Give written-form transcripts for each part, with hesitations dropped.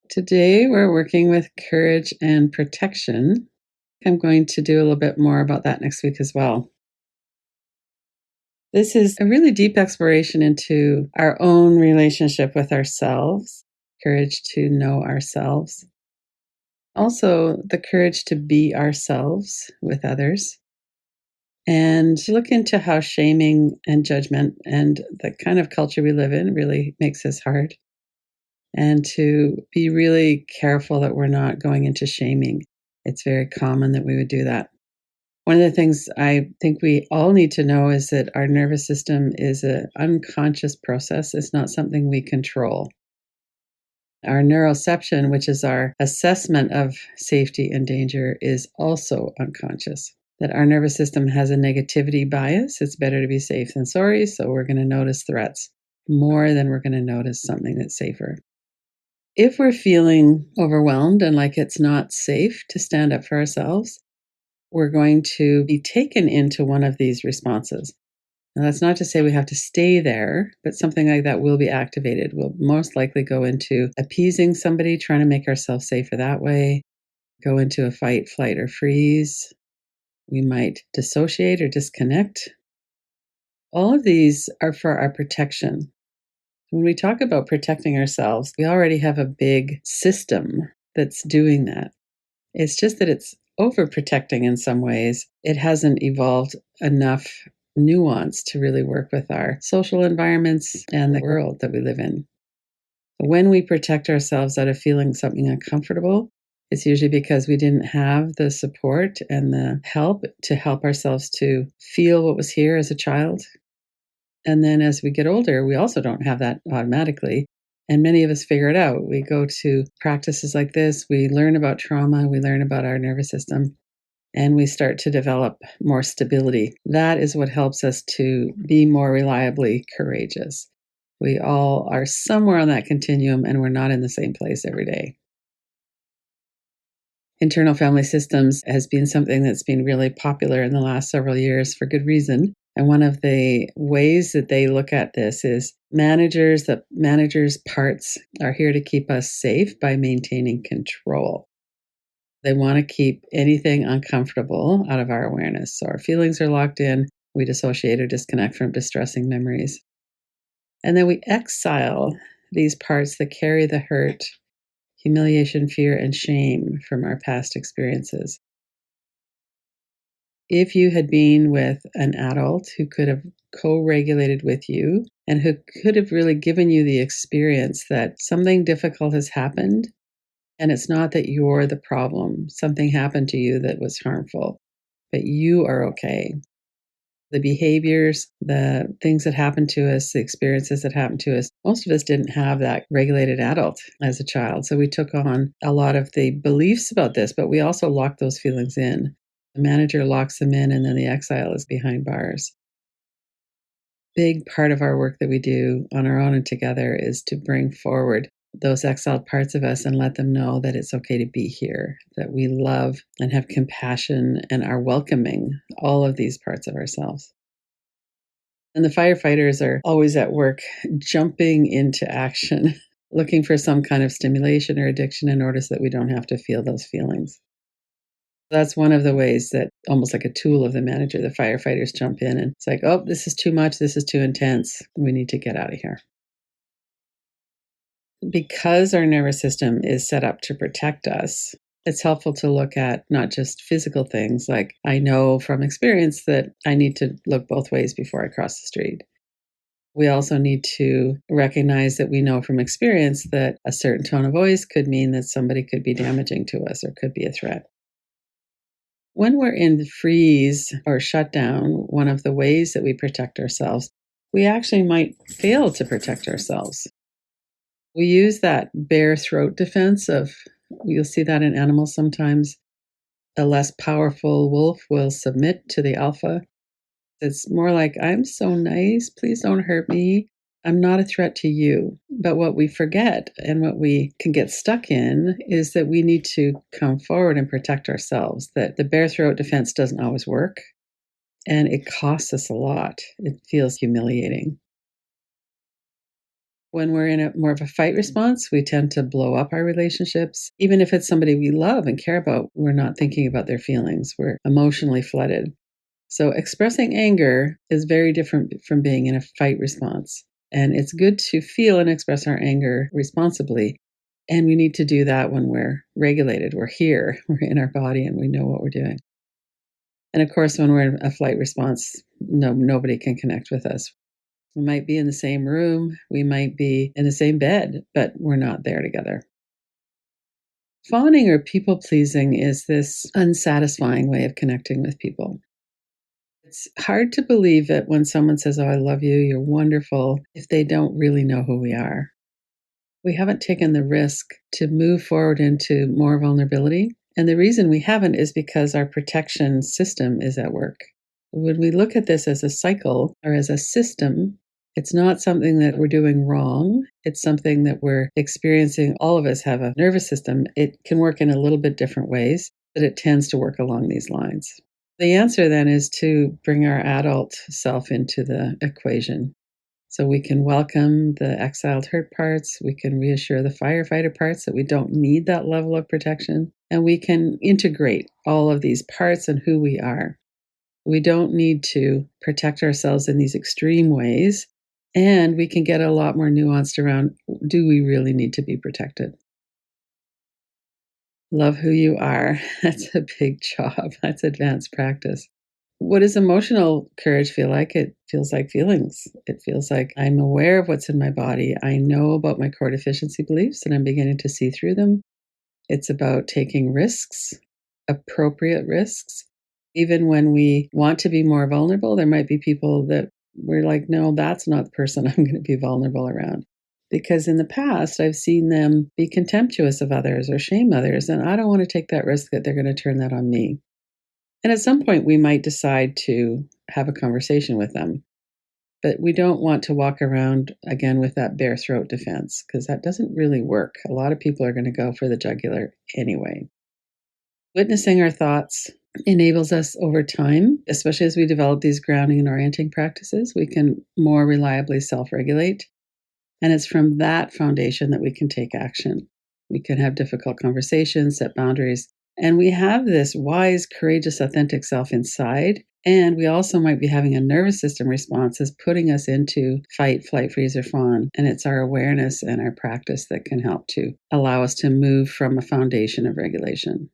Today, we're working with courage and protection. I'm going to do a little bit more about that next week as well. This is a really deep exploration into our own relationship with ourselves, courage to know ourselves, also the courage to be ourselves with others, and look into how shaming and judgment and the kind of culture we live in really makes this hard, and to be really careful that we're not going into shaming. It's very common that we would do that. One of the things I think we all need to know is that our nervous system is an unconscious process. It's not something we control. Our neuroception, which is our assessment of safety and danger, is also unconscious. That our nervous system has a negativity bias. It's better to be safe than sorry, so we're going to notice threats more than we're going to notice something that's safer. If we're feeling overwhelmed and like it's not safe to stand up for ourselves, we're going to be taken into one of these responses. Now, that's not to say we have to stay there, but something like that will be activated. We'll most likely go into appeasing somebody, trying to make ourselves safer that way, go into a fight, flight, or freeze. We might dissociate or disconnect. All of these are for our protection. When we talk about protecting ourselves, we already have a big system that's doing that. It's just that it's overprotecting in some ways. It hasn't evolved enough nuance to really work with our social environments and the world that we live in. When we protect ourselves out of feeling something uncomfortable, it's usually because we didn't have the support and the help to help ourselves to feel what was here as a child. And then as we get older, we also don't have that automatically. And many of us figure it out. We go to practices like this, we learn about trauma, we learn about our nervous system, and we start to develop more stability. That is what helps us to be more reliably courageous. We all are somewhere on that continuum, and we're not in the same place every day. Internal family systems has been something that's been really popular in the last several years for good reason. And one of the ways that they look at this is the managers' parts are here to keep us safe by maintaining control. They want to keep anything uncomfortable out of our awareness. So our feelings are locked in, we dissociate or disconnect from distressing memories. And then we exile these parts that carry the hurt, humiliation, fear, and shame from our past experiences. If you had been with an adult who could have co-regulated with you and who could have really given you the experience that something difficult has happened, and it's not that you're the problem, something happened to you that was harmful, but you are okay. The behaviors, the things that happened to us, the experiences that happened to us, most of us didn't have that regulated adult as a child. So we took on a lot of the beliefs about this, but we also locked those feelings in. The manager locks them in, and then the exile is behind bars. Big part of our work that we do on our own and together is to bring forward those exiled parts of us and let them know that it's okay to be here, that we love and have compassion and are welcoming all of these parts of ourselves. And the firefighters are always at work, jumping into action, looking for some kind of stimulation or addiction in order so that we don't have to feel those feelings. That's one of the ways that, almost like a tool of the manager, the firefighters jump in and it's like, oh, this is too much. This is too intense. We need to get out of here. Because our nervous system is set up to protect us, it's helpful to look at not just physical things, like I know from experience that I need to look both ways before I cross the street. We also need to recognize that we know from experience that a certain tone of voice could mean that somebody could be damaging to us or could be a threat. When we're in freeze or shutdown, one of the ways that we protect ourselves, we actually might fail to protect ourselves. We use that bare throat defense of, you'll see that in animals sometimes. A less powerful wolf will submit to the alpha. It's more like, I'm so nice, please don't hurt me. I'm not a threat to you. But what we forget and what we can get stuck in is that we need to come forward and protect ourselves, that the bare throat defense doesn't always work. And it costs us a lot. It feels humiliating. When we're in a more of a fight response, we tend to blow up our relationships. Even if it's somebody we love and care about, we're not thinking about their feelings. We're emotionally flooded. So expressing anger is very different from being in a fight response. And it's good to feel and express our anger responsibly. And we need to do that when we're regulated. We're here, we're in our body, and we know what we're doing. And of course, when we're in a flight response, nobody can connect with us. We might be in the same room, we might be in the same bed, but we're not there together. Fawning or people pleasing is this unsatisfying way of connecting with people. It's hard to believe it when someone says, "Oh, I love you, you're wonderful," if they don't really know who we are. We haven't taken the risk to move forward into more vulnerability. And the reason we haven't is because our protection system is at work. When we look at this as a cycle or as a system, it's not something that we're doing wrong. It's something that we're experiencing. All of us have a nervous system. It can work in a little bit different ways, but it tends to work along these lines. The answer then is to bring our adult self into the equation. So we can welcome the exiled hurt parts. We can reassure the firefighter parts that we don't need that level of protection. And we can integrate all of these parts and who we are. We don't need to protect ourselves in these extreme ways. And we can get a lot more nuanced around, do we really need to be protected? Love who you are. That's a big job. That's advanced practice. What does emotional courage feel like? It feels like feelings. It feels like I'm aware of what's in my body. I know about my core deficiency beliefs and I'm beginning to see through them. It's about taking risks, appropriate risks. Even when we want to be more vulnerable, there might be people that we're like, no, that's not the person I'm going to be vulnerable around. Because in the past, I've seen them be contemptuous of others or shame others, and I don't want to take that risk that they're going to turn that on me. And at some point, we might decide to have a conversation with them. But we don't want to walk around again with that bare throat defense because that doesn't really work. A lot of people are going to go for the jugular anyway. Witnessing our thoughts enables us over time, especially as we develop these grounding and orienting practices, we can more reliably self regulate. And it's from that foundation that we can take action. We can have difficult conversations, set boundaries, and we have this wise, courageous, authentic self inside. And we also might be having a nervous system response that's putting us into fight, flight, freeze, or fawn. And it's our awareness and our practice that can help to allow us to move from a foundation of regulation.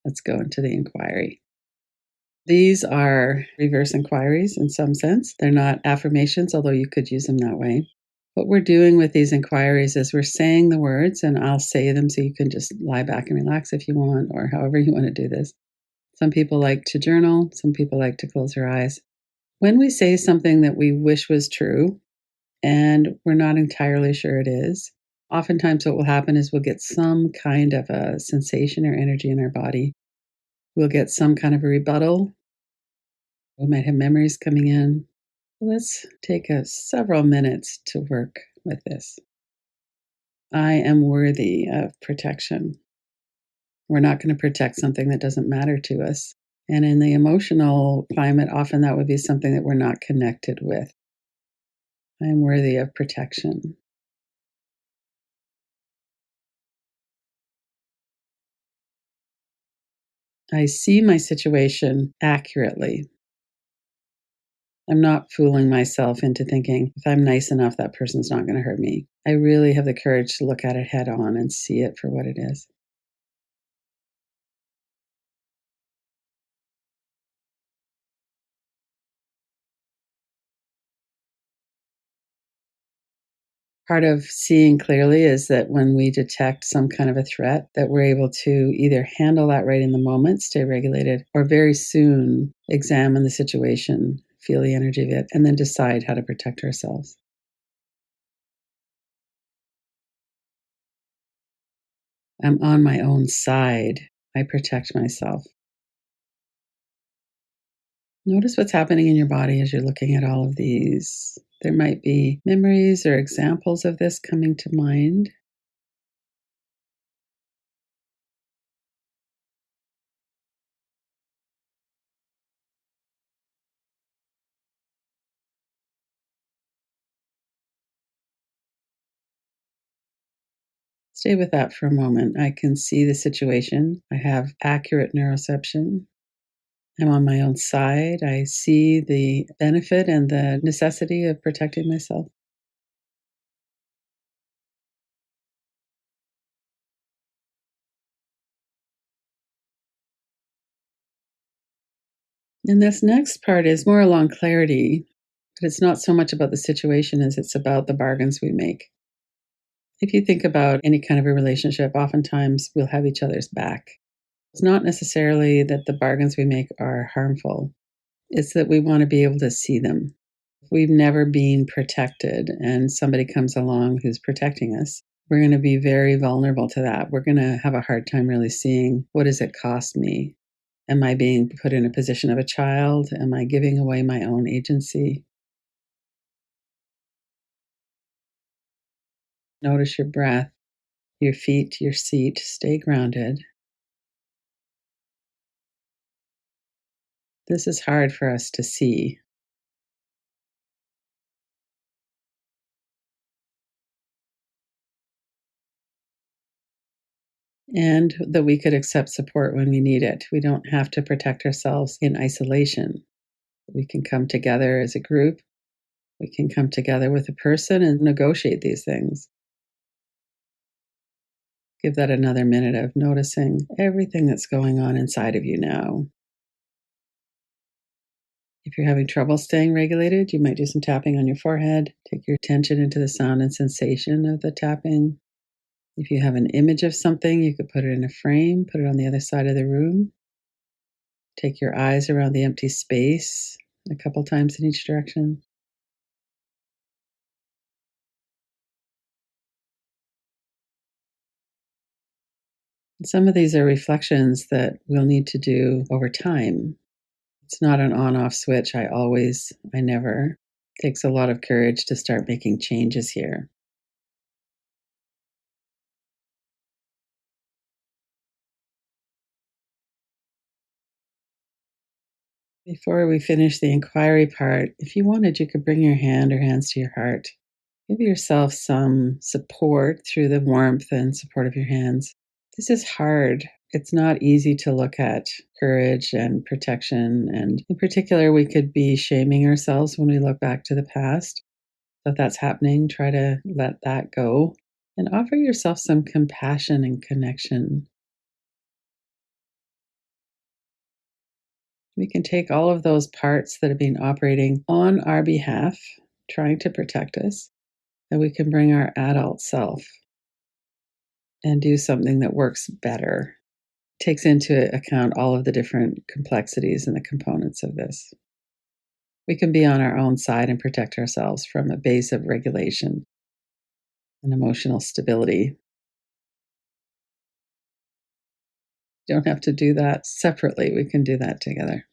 Let's go into the inquiry. These are reverse inquiries in some sense. They're not affirmations, although you could use them that way. What we're doing with these inquiries is we're saying the words, and I'll say them so you can just lie back and relax if you want, or however you want to do this. Some people like to journal, some people like to close their eyes. When we say something that we wish was true and we're not entirely sure it is, oftentimes what will happen is we'll get some kind of a sensation or energy in our body. We'll get some kind of a rebuttal. We might have memories coming in. Let's take several minutes to work with this. I am worthy of protection. We're not going to protect something that doesn't matter to us. And in the emotional climate, often that would be something that we're not connected with. I am worthy of protection. I see my situation accurately. I'm not fooling myself into thinking if I'm nice enough, that person's not going to hurt me. I really have the courage to look at it head on and see it for what it is. Part of seeing clearly is that when we detect some kind of a threat, that we're able to either handle that right in the moment, stay regulated, or very soon examine the situation, feel the energy of it, and then decide how to protect ourselves. I'm on my own side. I protect myself. Notice what's happening in your body as you're looking at all of these. There might be memories or examples of this coming to mind. Stay with that for a moment. I can see the situation. I have accurate neuroception. I'm on my own side. I see the benefit and the necessity of protecting myself. And this next part is more along clarity, but it's not so much about the situation as it's about the bargains we make. If you think about any kind of a relationship, oftentimes we'll have each other's back. It's not necessarily that the bargains we make are harmful, it's that we want to be able to see them. If we've never been protected and somebody comes along who's protecting us, we're going to be very vulnerable to that. We're going to have a hard time really seeing, what does it cost me? Am I being put in a position of a child? Am I giving away my own agency? Notice your breath, your feet, your seat. Stay grounded. This is hard for us to see, and that we could accept support when we need it. We don't have to protect ourselves in isolation. We can come together as a group. We can come together with a person and negotiate these things. Give that another minute of noticing everything that's going on inside of you now. If you're having trouble staying regulated, you might do some tapping on your forehead. Take your attention into the sound and sensation of the tapping. If you have an image of something, you could put it in a frame, put it on the other side of the room. Take your eyes around the empty space a couple times in each direction. Some of these are reflections that we'll need to do over time. It's not an on off switch. I always, I never. It takes a lot of courage to start making changes here. Before we finish the inquiry part, if you wanted, you could bring your hand or hands to your heart. Give yourself some support through the warmth and support of your hands. This is hard. It's not easy to look at courage and protection. And in particular, we could be shaming ourselves when we look back to the past. So if that's happening, try to let that go and offer yourself some compassion and connection. We can take all of those parts that have been operating on our behalf, trying to protect us, and we can bring our adult self and do something that works better. Takes into account all of the different complexities and the components of this. We can be on our own side and protect ourselves from a base of regulation and emotional stability. Don't have to do that separately. We can do that together.